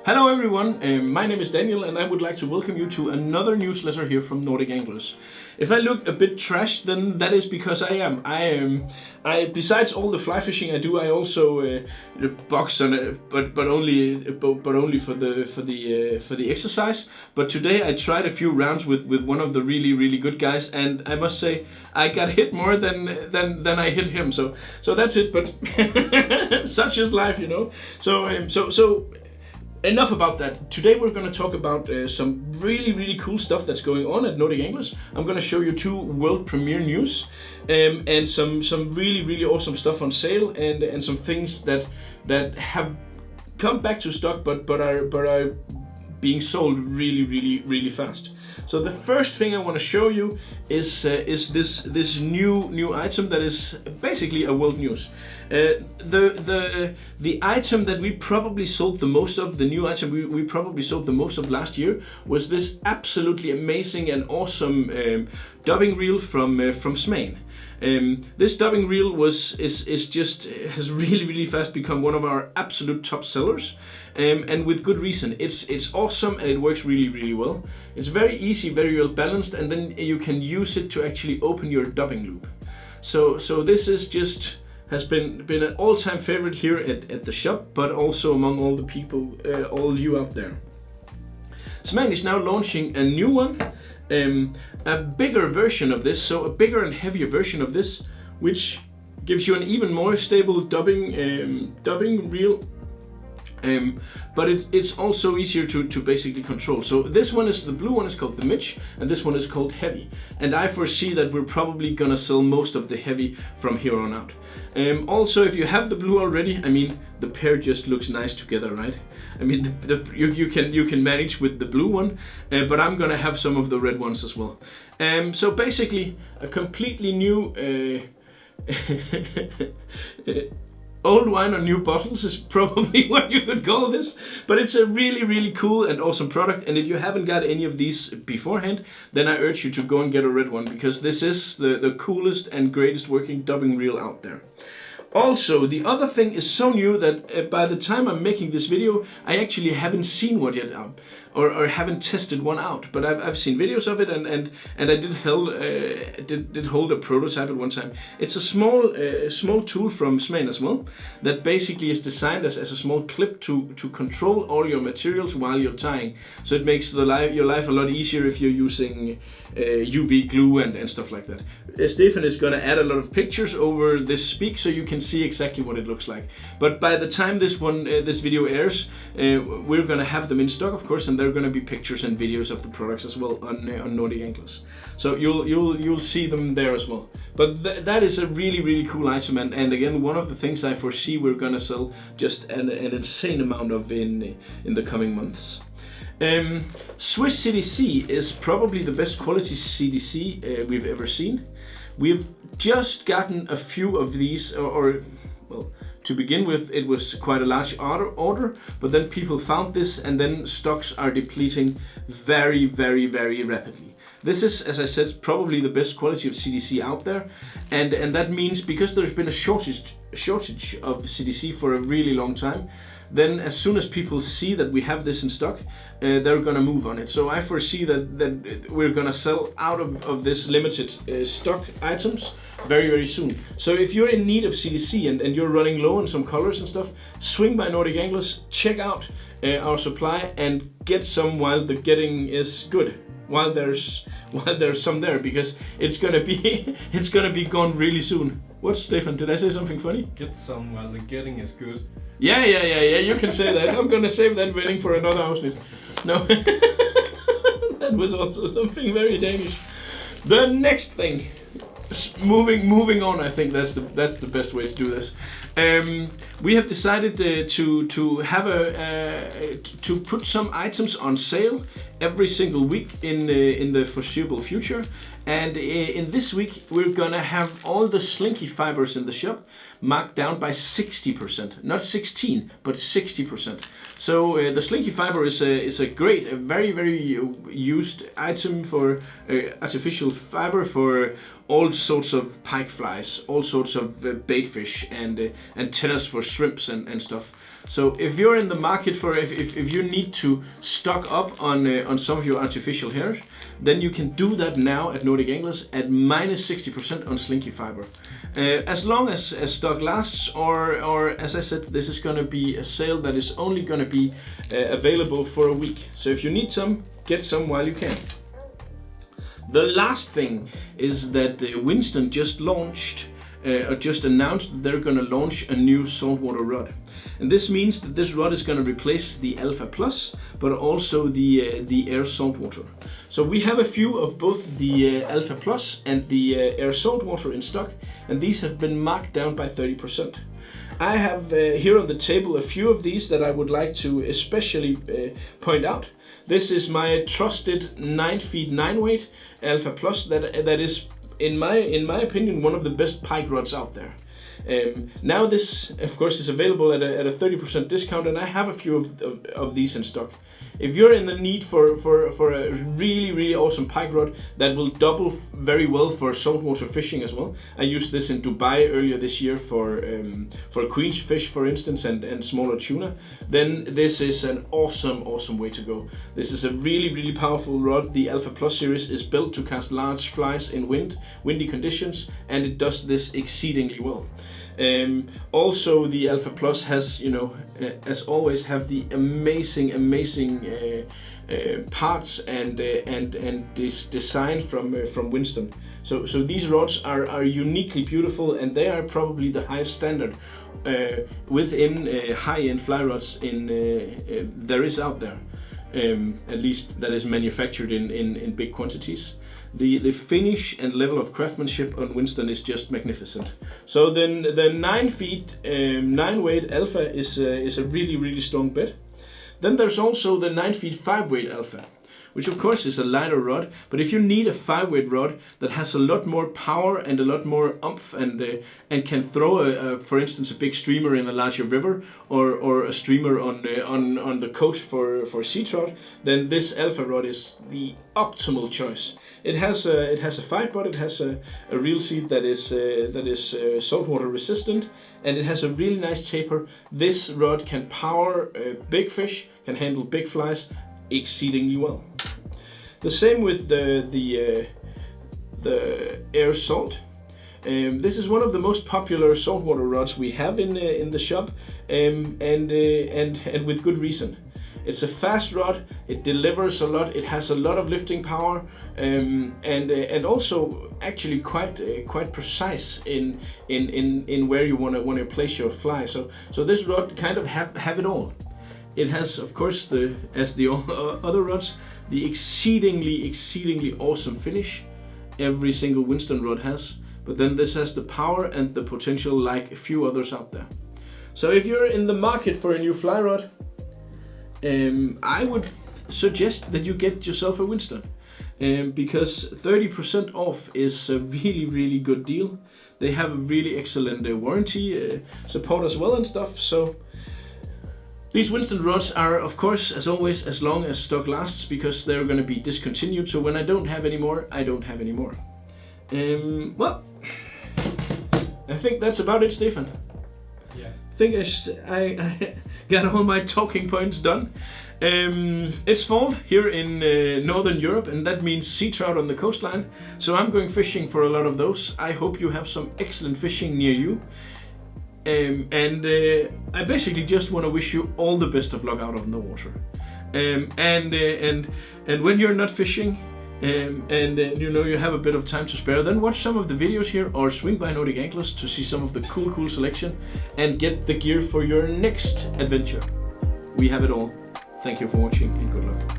Hello everyone, my name is Daniel and I would like to welcome you to another newsletter here from Nordic Anglers. If I look a bit trashed, then that is because I am. Besides all the fly fishing I do, I also box on it, but only for the exercise. But today I tried a few rounds with one of the really good guys, and I must say I got hit more than I hit him. So that's it. But such is life, you know. So enough about that. Today we're going to talk about some really cool stuff that's going on at Nordic Anglers. I'm going to show you two world premiere news and some really awesome stuff on sale and some things that have come back to stock but are being sold really fast. So the first thing I want to show you is this new item that is basically a world news. The item that we probably sold the most of, the new item we probably sold the most of last year, was this absolutely amazing and awesome dubbing reel from SMhaen. This dubbing reel has really fast become one of our absolute top sellers, and with good reason. It's awesome and it works really well. It's very easy, very well balanced, and then you can use it to actually open your dubbing loop. So this is has been an all-time favorite here at the shop, but also among all the people, all you out there. SMhaen is now launching a new one. A bigger version of this, so a bigger and heavier version of this, which gives you an even more stable dubbing reel, but it's also easier to basically control. So this one the blue one is called the Mitch, and this one is called Heavy, and I foresee that we're probably gonna sell most of the Heavy from here on out. Also, if you have the blue already, I mean, the pair just looks nice together, right? I mean, you can manage with the blue one, but I'm gonna have some of the red ones as well. So basically, a completely new old wine on new bottles is probably what you could call this, but it's a really cool and awesome product. And if you haven't got any of these beforehand, then I urge you to go and get a red one, because this is the coolest and greatest working dubbing reel out there. Also, the other thing is so new that by the time I'm making this video, I actually haven't seen one yet, or haven't tested one out. But I've seen videos of it, and I did hold a prototype at one time. It's a small tool from SMhaen as well, that basically is designed as a small clip to control all your materials while you're tying. So it makes your life a lot easier if you're using UV glue and stuff like that. Stefan is going to add a lot of pictures over this speak so you can see exactly what it looks like. But by the time this video airs, we're going to have them in stock, of course, and there are going to be pictures and videos of the products as well on Nordic Anglers. So you'll see them there as well. But that is a really cool item, and again, one of the things I foresee we're going to sell just an insane amount of in the coming months. Swiss CDC is probably the best quality CDC we've ever seen. We've just gotten a few of these, well, to begin with, it was quite a large order, but then people found this, and then stocks are depleting very rapidly. This is, as I said, probably the best quality of CDC out there, and that means because there's been a shortage of CDC for a really long time, then as soon as people see that we have this in stock, they're gonna move on it. So I foresee that we're gonna sell out of this limited stock items very soon. So if you're in need of CDC and you're running low on some colors and stuff, swing by Nordic Anglers, check out our supply and get some while the getting is good. While there's some there, because it's gonna be gone really soon. What, Stefan? Did I say something funny? Get some while the getting is good. Yeah. You can say that. I'm gonna save that waiting for another Ausnit. No, that was also something very Danish. The next thing, moving on. I think that's the best way to do this. We have decided to put some items on sale every single week in the foreseeable future. And in this week, we're gonna have all the slinky fibers in the shop marked down by 60%, not 16, but 60%. So the slinky fiber is a very used item for artificial fiber for all sorts of pike flies, all sorts of bait fish, and antennas for shrimps and stuff. So if you're in the market for, if you need to stock up on some of your artificial hairs, then you can do that now at Nordic Anglers at -60% on slinky fiber. As long as stock lasts, or as I said, this is going to be a sale that is only going to be available for a week. So if you need some, get some while you can. The last thing is that Winston just launched, or just announced that they're going to launch a new saltwater rod. And this means that this rod is going to replace the Alpha Plus, but also the Air Saltwater. So we have a few of both the Alpha Plus and the Air Saltwater in stock, and these have been marked down by 30%. I have here on the table a few of these that I would like to especially point out. This is my trusted 9 feet 9 weight Alpha Plus that is, in my opinion, one of the best pike rods out there. Now this, of course, is available at a 30% discount, and I have a few of these in stock. If you're in the need for a really awesome pike rod that will double very well for saltwater fishing as well, I used this in Dubai earlier this year for queen's fish, for instance, and smaller tuna, then this is an awesome way to go. This is a really powerful rod. The Alpha Plus series is built to cast large flies in windy conditions, and it does this exceedingly well. Also, the Alpha Plus has, you know, as always, have the amazing parts and this design from Winston. So these rods are uniquely beautiful, and they are probably the highest standard within high-end fly rods there is out there. At least that is manufactured in big quantities. The finish and level of craftsmanship on Winston is just magnificent. So then the 9 feet 9 weight Alpha is a really strong bet. Then there's also the 9 feet 5 weight Alpha, which of course is a lighter rod, but if you need a 5 weight rod that has a lot more power and a lot more oomph and can throw for instance a big streamer in a larger river, or a streamer on the coast for sea trout, then this Alpha rod is the optimal choice. It has a fight bot, it has a reel seat that is saltwater resistant, and it has a really nice taper. This rod can power big fish, can handle big flies exceedingly well. The same with the Air Salt. This is one of the most popular saltwater rods we have in the shop, and with good reason. It's a fast rod, it delivers a lot, it has a lot of lifting power, and also actually quite precise in where you want to place your fly. So this rod kind of have it all. It has, of course, as the other rods, the exceedingly awesome finish every single Winston rod has, but then this has the power and the potential like a few others out there. So if you're in the market for a new fly rod, I would suggest that you get yourself a Winston, because 30% off is a really good deal. They have a really excellent warranty support as well and stuff. So these Winston rods are, of course, as always, as long as stock lasts, because they're going to be discontinued. So when I don't have any more, I don't have any more. Well, I think that's about it, Stefan. Yeah. I think I got all my talking points done. It's fall here in Northern Europe, and that means sea trout on the coastline. So I'm going fishing for a lot of those. I hope you have some excellent fishing near you. I basically just want to wish you all the best of luck out on the water. And when you're not fishing, and you know you have a bit of time to spare, then watch some of the videos here, or swing by Nordic Anglers to see some of the cool selection and get the gear for your next adventure. We have it all. Thank you for watching, and good luck.